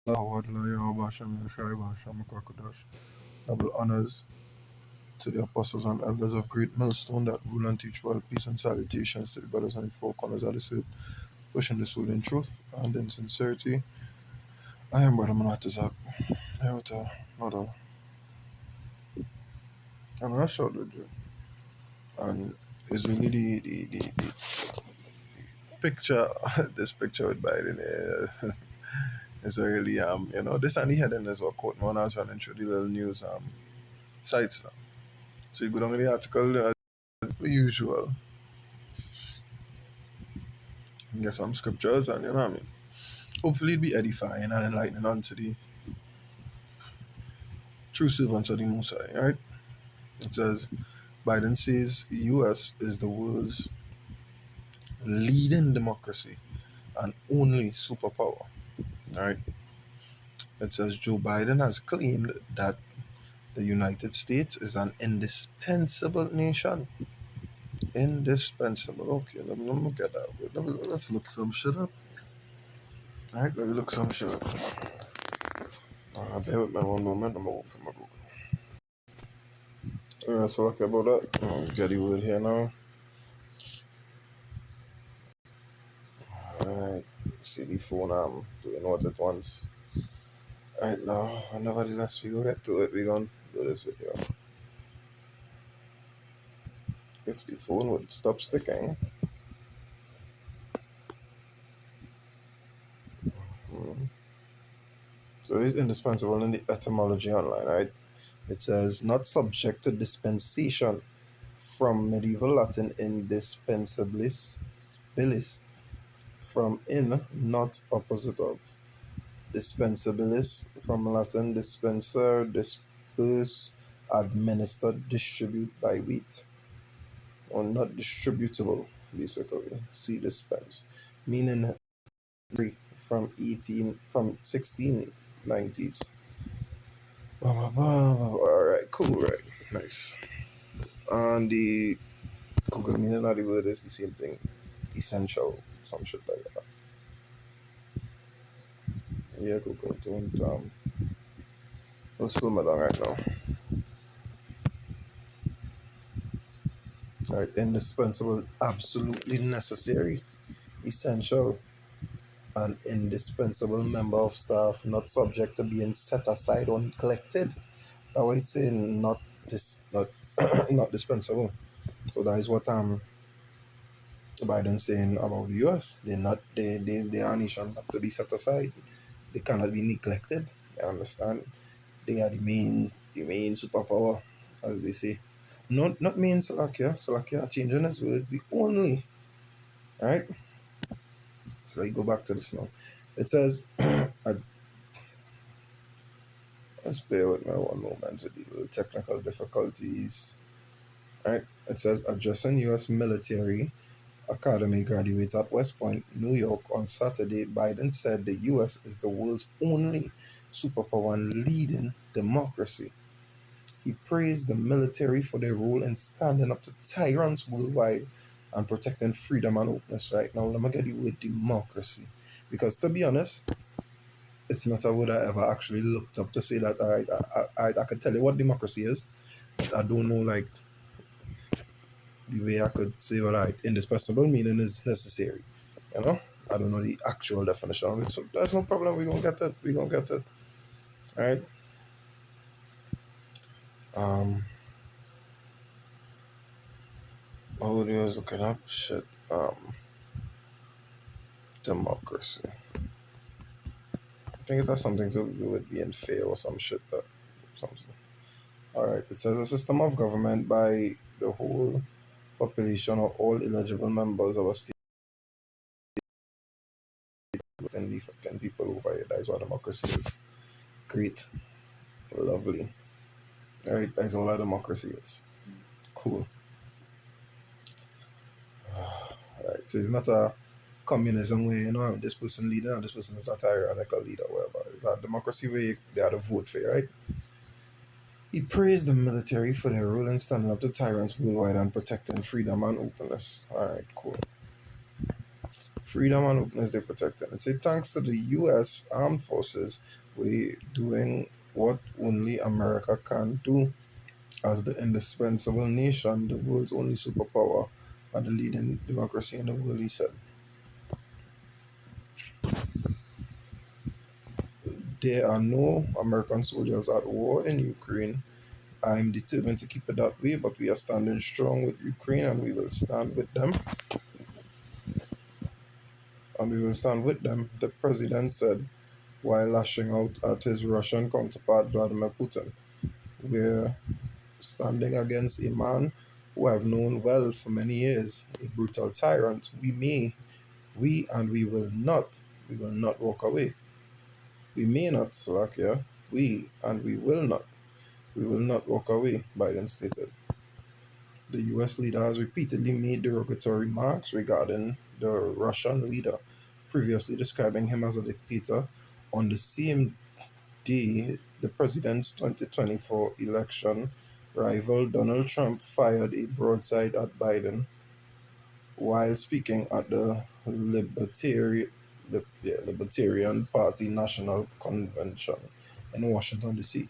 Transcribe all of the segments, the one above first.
Lord, Basham, Shai Basham, Kwakadash. Double honors to the apostles and elders of great millstone that rule and teach world peace, and salutations to the brothers and the four corners of the earth, pushing the soul in truth and in sincerity. I am Brother Manatazak, here with another, another short with you. And it's really the picture, this picture with Biden is really, this and the heading is what caught me when I was running through the little news sites now. So you go down to the article, the usual, and get some scriptures, and you know what I mean. Hopefully, it be edifying and enlightening unto the true servants of the Most High, right? It says, Biden says US is the world's leading democracy and only superpower, right? It says Joe Biden has claimed that the United States is an indispensable nation. Indispensable. Okay, let me get that. Let's look some shit up. All right, let me look some shit up. Bear with me one moment. I'm going to open my Google. So okay about that. Get the word here now. Alright. See the phone doing what it wants. Alright now, nevertheless we go get to it. We gonna do this video. If the phone would stop sticking. Hmm. So it's indispensable in the etymology online, right? It says not subject to dispensation, from medieval Latin indispensabilis, spilis, from in, not opposite of. Dispensabilis, from Latin dispenser, disperse, administer, distribute by weight, or not distributable, basically. See dispense, meaning free, from 1690s. All right, cool, right, nice. And the Google meaning of the word is the same thing, essential, some shit like that. Yeah, Google, don't spill my tongue right now. Right, indispensable, absolutely necessary, essential, an indispensable member of staff, not subject to being set aside or neglected. That way it's saying not not dispensable. So that is what Biden saying about the US. They are a nation not to be set aside. They cannot be neglected. You understand? They are the main superpower, as they say. Not mean Slovakia. Slovakia changing his words, the only, right? So let me go back to this now. It says, let's bear with me one moment with the little technical difficulties. Right? It says, addressing U.S. military academy graduates at West Point, New York on Saturday, Biden said the U.S. is the world's only superpower and leading democracy. He praised the military for their role in standing up to tyrants worldwide and protecting freedom and openness. Right now, let me get the word democracy. Because to be honest, it's not a word I ever actually looked up to say that, all right, I could tell you what democracy is, but I don't know, like, the way I could say, well, right, indispensable meaning is necessary, you know? I don't know the actual definition of it, so that's no problem. We're going to get it. We're going to get it, all right? Oh, they was looking up shit. Democracy. I think it has something to do with being fair or some shit, that something. All right, it says a system of government by the whole population of all eligible members of a state within the fucking people over it. That is what democracy is. Great. Lovely. All right, that's all that democracy is. Cool. All right, so it's not a communism where, this person leader and this person is a tyrannical leader, whatever. It's a democracy where they have to vote for you, right? He praised the military for their role in standing up to tyrants worldwide and protecting freedom and openness. All right, cool. Freedom and openness they protect. And say thanks to the US armed forces, we doing what only America can do as the indispensable nation, the world's only superpower, and the leading democracy in the world, he said. There are no American soldiers at war in Ukraine. I'm determined to keep it that way, but we are standing strong with Ukraine and we will stand with them. And we will stand with them, the president said while lashing out at his Russian counterpart Vladimir Putin. We're standing against a man who I've known well for many years, a brutal tyrant. We will not walk away. We may not, Slovakia, we will not walk away, Biden stated. The US leader has repeatedly made derogatory remarks regarding the Russian leader, previously describing him as a dictator. On the same day, the president's 2024 election rival Donald Trump fired a broadside at Biden while speaking at the Libertarian Party National Convention in Washington, D.C.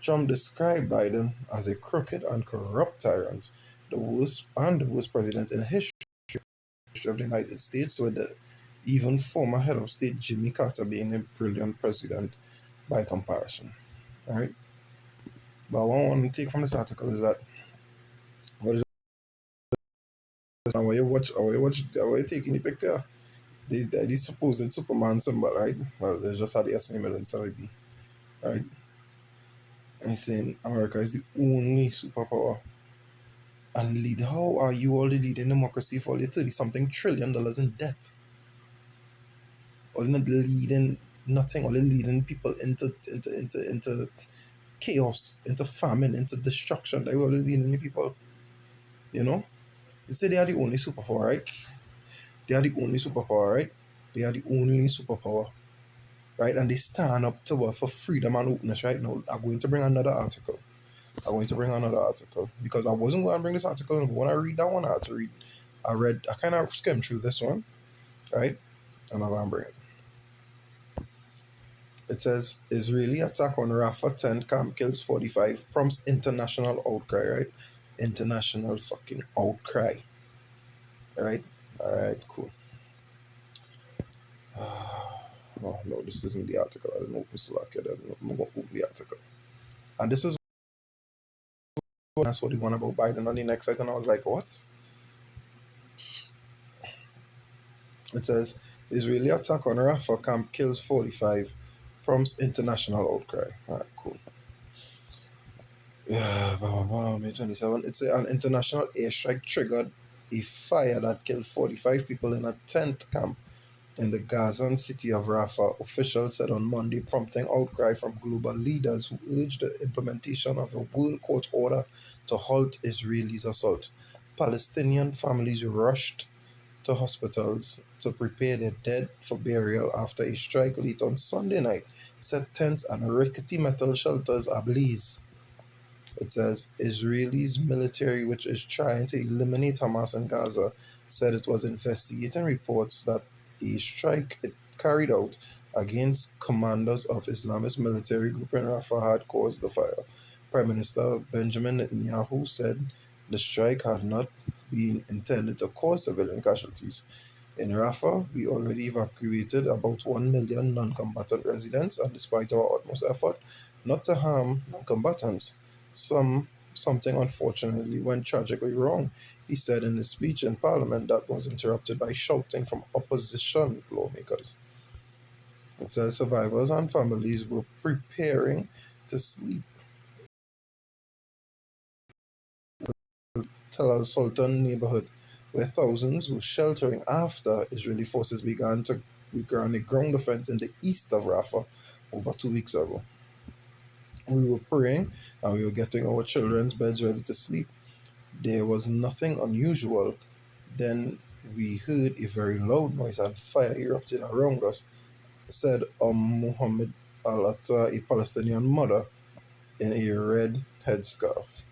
Trump described Biden as a crooked and corrupt tyrant, the worst president in history of the United States, with the even former head of state Jimmy Carter being a brilliant president by comparison. All right. But what I want to take from this article is that what is when you taking the picture, these supposed Superman symbol, right? Well, they just had the S in the middle instead of B, right? And he's saying America is the only superpower and lead. How are you all the leading democracy for only 30 something trillion dollars in debt? Or not leading nothing, only leading people into chaos, into famine, into destruction. They were leading the people, you know? They say they are the only superpower, right? They are the only superpower, right? They are the only superpower, right? And they stand up to work for freedom and openness right now. I'm going to bring another article. Because I wasn't going to bring this article, and when I read that one, I kind of skimmed through this one, right? And I'm going to bring it. It says Israeli attack on Rafah tent camp kills 45, prompts international outcry, right? International fucking outcry, right? All right, cool. Oh, no, this isn't the article. I didn't open Slack yet. I'm going to open the article. And this is that's what the one about Biden on the next site. And I was like, what? It says Israeli attack on Rafah camp kills 45, prompts international outcry. All right, cool. Yeah, May 27. It's an international airstrike triggered a fire that killed 45 people in a tent camp in the Gazan city of Rafah, officials said on Monday, prompting outcry from global leaders who urged the implementation of a world court order to halt Israel's assault. Palestinian families rushed to hospitals to prepare their dead for burial after a strike late on Sunday night set tents and rickety metal shelters ablaze. It says Israel's military, which is trying to eliminate Hamas in Gaza, said it was investigating reports that a strike it carried out against commanders of Islamist military group in Rafah had caused the fire. Prime Minister Benjamin Netanyahu said the strike had not been intended to cause civilian casualties. In Rafah, we already evacuated about 1 million non-combatant residents, and despite our utmost effort not to harm non-combatants, something unfortunately went tragically wrong, he said in a speech in Parliament that was interrupted by shouting from opposition lawmakers. It says survivors and families were preparing to sleep. Tel Al Sultan neighborhood, where thousands were sheltering after Israeli forces began a ground offense in the east of Rafah over 2 weeks ago. We were praying and we were getting our children's beds ready to sleep. There was nothing unusual. Then we heard a very loud noise and fire erupted around us, said Muhammad Al-Atta, a Palestinian mother in a red headscarf.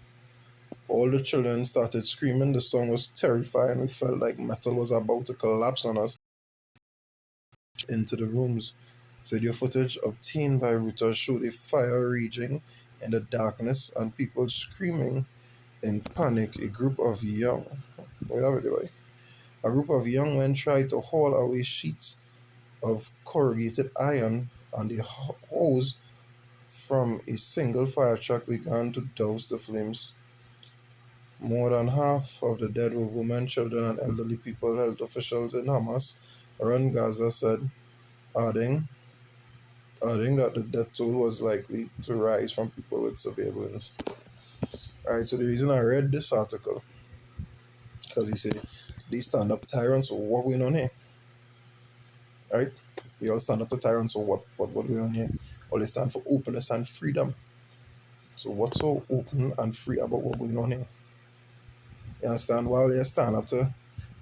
All the children started screaming. The sound was terrifying. We felt like metal was about to collapse on us. into the rooms. Video footage obtained by Reuters showed a fire raging in the darkness and people screaming in panic. Wait a minute, wait. A group of young men tried to haul away sheets of corrugated iron, and the hose from a single fire truck began to douse the flames. More than half of the dead were women, children, and elderly people, health officials in Hamas-run Gaza said, adding that the death toll was likely to rise from people with severe wounds. Alright, so the reason I read this article, because he said these stand-up tyrants, so what going on here? Right? They all stand up to tyrants, so what going on here? All they stand for openness and freedom. So what's so open and free about what going on here? You understand? While they stand up to,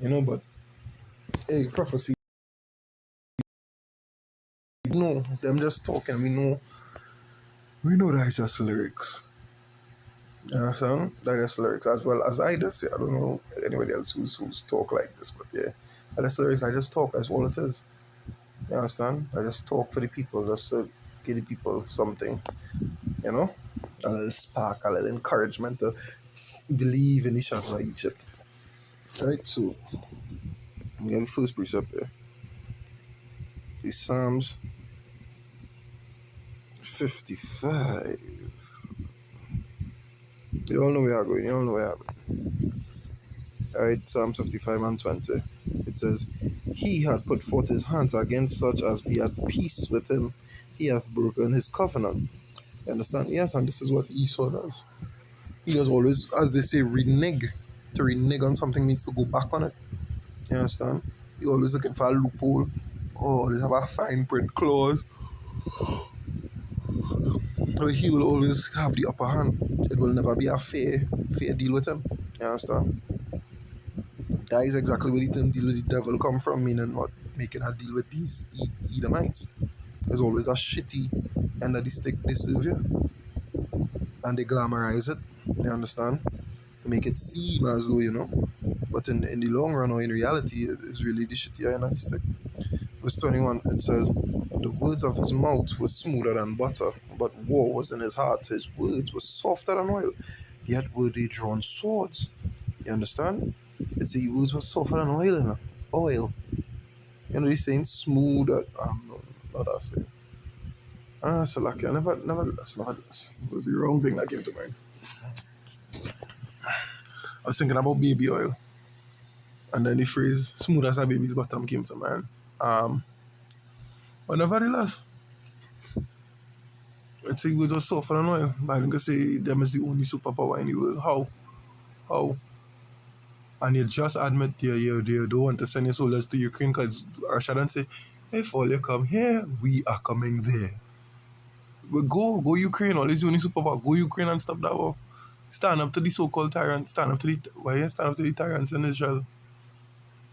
but hey, prophecy, no, them just talking, we know that it's just lyrics. You understand? That is lyrics, as well as I just say. I don't know anybody else who's talk like this, but yeah, that's lyrics. I just talk. That's all it is. You understand? I just talk for the people, just to give the people something, a little spark, a little encouragement to believe in each other, Egypt. Right? So, we have the first precept there. The Psalms 55. You all know where I'm going. Alright, Psalm 55 and 20. It says, He had put forth his hands against such as be at peace with him. He hath broken his covenant. You understand? Yes, and this is what Esau does. He does always, as they say, renege. To renege on something means to go back on it. You understand? He always looking for a loophole. Oh, always have a fine print clause. But he will always have the upper hand. It will never be a fair deal with him. You understand? That is exactly where the term deal with the devil come from, meaning what? Making a deal with these Edomites. There's always a shitty end of the stick they serve you. And they glamorize it. You understand? To make it seem as though, but in the long run or in reality, it's really the shitty end of the stick. Verse 21, it says, The words of his mouth were smoother than butter, but war was in his heart. His words were softer than oil, yet were they drawn swords. You understand? It's the words were softer than oil, oil. He's saying smooth. Not that saying. So lucky. Nevertheless. It was the wrong thing that came to mind. I was thinking about baby oil, and then the phrase "smooth as a baby's bottom" came to mind. But nevertheless, it's a words were softer than oil. But I think say them is the only superpower in the world. How? And you just admit you don't want to send your soldiers to Ukraine because Russia don't say, if all you come here, we are coming there. But go Ukraine, all is the only superpower. Go Ukraine and stop that war. Stand up to the so-called tyrants. Why you stand up to the tyrants in Israel?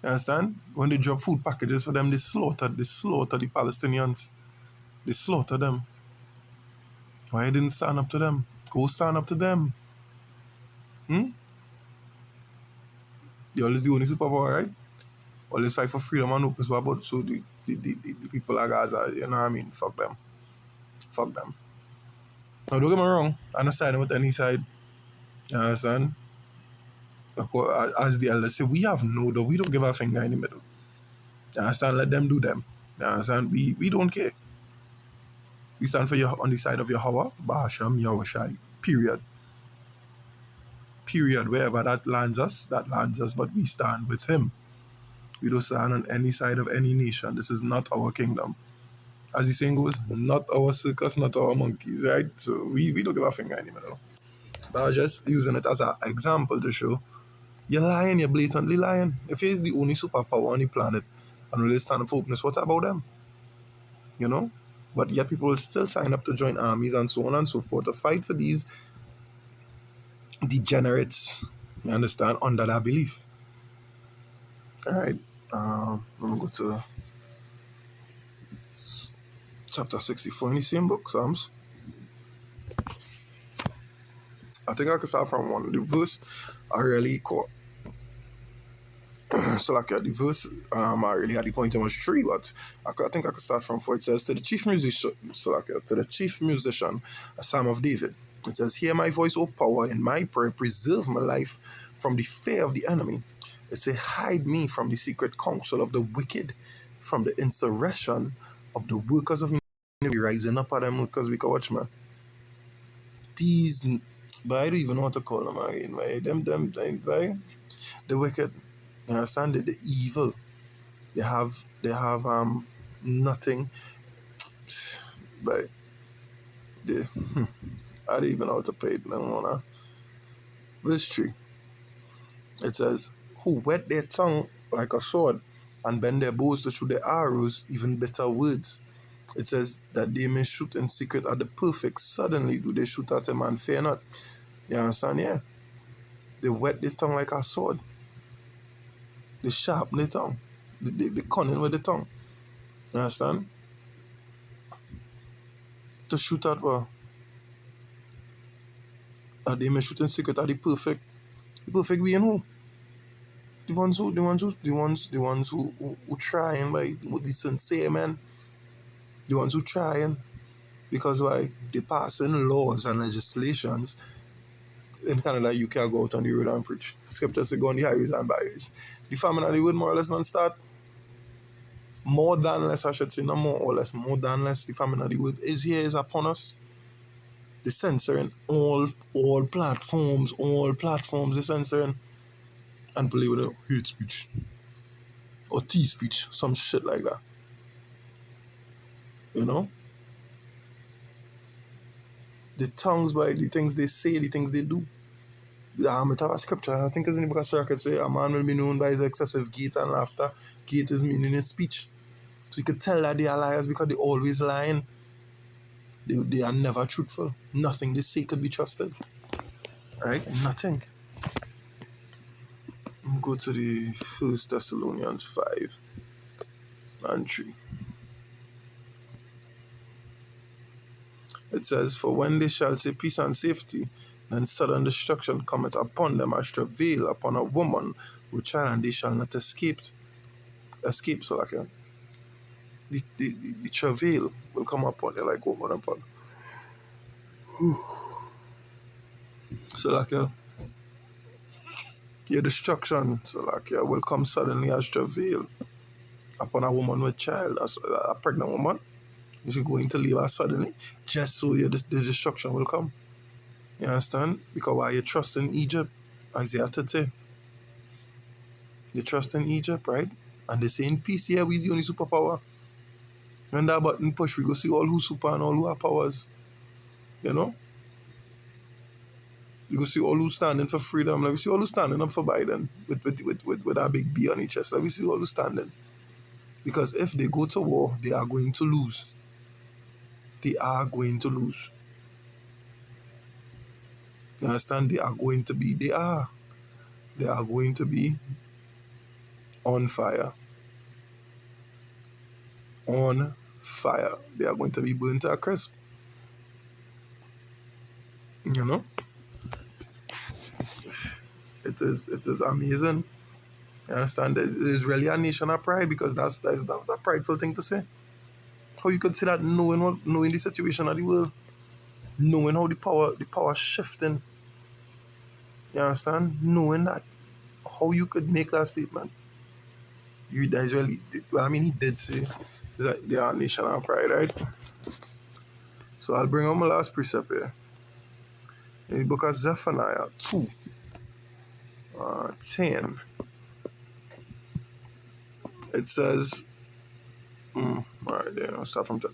You understand? When they drop food packages for them, they slaughter the Palestinians. They slaughter them. Why you didn't stand up to them? Go stand up to them. You're always the only superpower, right? Always fight for freedom and open. So about so the people of Gaza, you know what I mean? Fuck them. Now don't get me wrong, I'm not siding with any side. You understand? As the elders say, we have no doubt. We don't give a finger in the middle. You understand? Let them do them. You understand? We don't care. We stand for on the side of Yahweh, Bahasham, Yahushai. Period. Wherever that lands us, but we stand with him. We don't stand on any side of any nation. This is not our kingdom. As the saying goes, not our circus, not our monkeys, right? So we don't give a finger in the middle. But I was just using it as an example to show you're lying, you're blatantly lying. If he's the only superpower on the planet and really stand up for openness, what about them? But yet people will still sign up to join armies and so on and so forth to fight for these degenerates, you understand, under that belief. Alright, I'm going to go to chapter 64 in the same book, Psalms. I think I could start from one. The verse I really caught. So like the verse, I really had the point in much three, but I think I could start from four. It says to the chief musician, so like to the chief musician, a psalm of David. It says, "Hear my voice, O power, in my prayer, preserve my life from the fear of the enemy." It says, "Hide me from the secret counsel of the wicked, from the insurrection of the workers of iniquity rising up at them because we can watch man. These, but I don't even know what to call them again. Right? Right? The wicked. You understand? The evil. They have nothing, but they, I don't even know how to play it no more now. But it's true. It says, "Who wet their tongue like a sword and bend their bows to shoot their arrows, even bitter words." It says that they may shoot in secret at the perfect. Suddenly do they shoot at him and fear not. You understand? Yeah. They wet their tongue like a sword. They sharpen their tongue. They cunning with the tongue. You understand? To shoot at what? They may shoot in secret at the perfect. The perfect being who? The ones who trying, like the sincere man. The ones who trying. Because why? They passing laws and legislations in Canada you can't go out on the road and preach. Scriptures say go on the highways and byways. The famine of the word more or less non-start. More than less, I should say, not more or less, more than less, the famine of the word is here, is upon us. The censoring all platforms, the censoring and play with a hate speech or T speech, some shit like that. You know? The tongues by the things they say, the things they do. It have a scripture, I think it's in the book of Sirach, it say, "A man will be known by his excessive gait and laughter." Gait is meaning his speech. So you could tell that they are liars because they always lying. They are never truthful. Nothing they say could be trusted. Right? Nothing. Go to the First Thessalonians 5 and 3. It says, "For when they shall say peace and safety, then sudden destruction cometh upon them as travail upon a woman with child, and they shall not escape." So like the travail will come upon you like woman upon. So like your destruction, so like will come suddenly as travail upon a woman with child, as a pregnant woman. If you're going to leave her suddenly, just so the destruction will come. You understand? Because why you trust in Egypt, Isaiah 30. They trust in Egypt, right? And they say in peace, yeah, we're the only superpower. When that button push, we go see all who super and all who have powers. You know? You go see all who standing for freedom. Let me see all who standing up for Biden with that big B on each chest. Let me see all who standing. Because if they go to war, they are going to lose. They are going to lose. You understand? They are going to be on fire. On fire. They are going to be burnt to a crisp. You know? It is amazing. You understand? It is really a nation of pride because that's a prideful thing to say. How you could say that knowing the situation of the world, knowing how the power shifting. You understand? Knowing that, how you could make that statement. That is really, well, I mean, he did say that they are a nation of pride, right? So I'll bring on my last precept here. In the book of Zephaniah 2, 10, it says, all right, then I'll start from 10.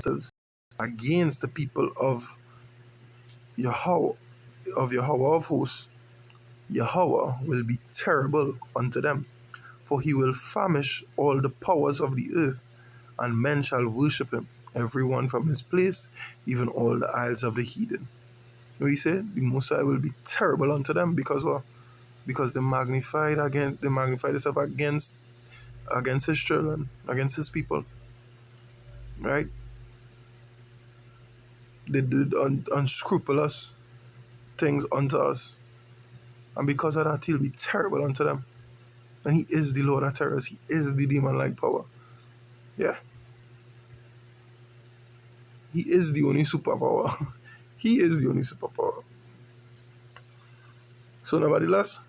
It says, "Against the people of Yahweh, of hosts, Yahweh will be terrible unto them, for he will famish all the powers of the earth, and men shall worship him, every one from his place, even all the isles of the heathen." We say the Most High will be terrible unto them because what? Because they magnified themselves against his children, against his people, right? They did unscrupulous things unto us. And because of that, he'll be terrible unto them. And he is the Lord of terrors. He is the demon-like power. Yeah. He is the only superpower. He is the only superpower. So nevertheless,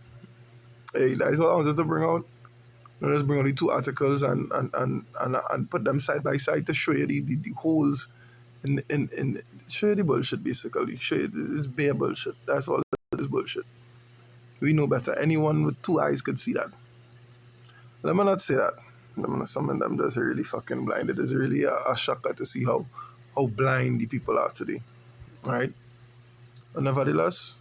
hey, that is what I wanted to bring out. Let's bring out the two articles and put them side by side to show you the holes in show you the bullshit basically. Show you this bare bullshit. That's all it is bullshit. We know better. Anyone with two eyes could see that. Let me not say that. Some of them just really fucking blind. It is really a shocker to see how blind the people are today. Right? But nevertheless,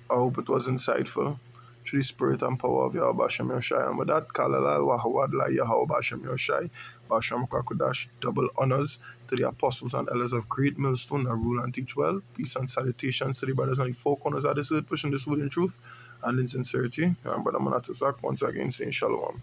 I hope it was insightful through the spirit and power of Yahweh Bashem Yoshai. And with that, Kalalal Wahawadla Yahweh Bashem Yoshai, Bashem Kakudash, double honors to the apostles and elders of Great Millstone that rule and teach well. Peace and salutations to the brothers on the four corners of this earth, pushing this word in truth and in sincerity. And Brother Manatazak once again saying Shalom.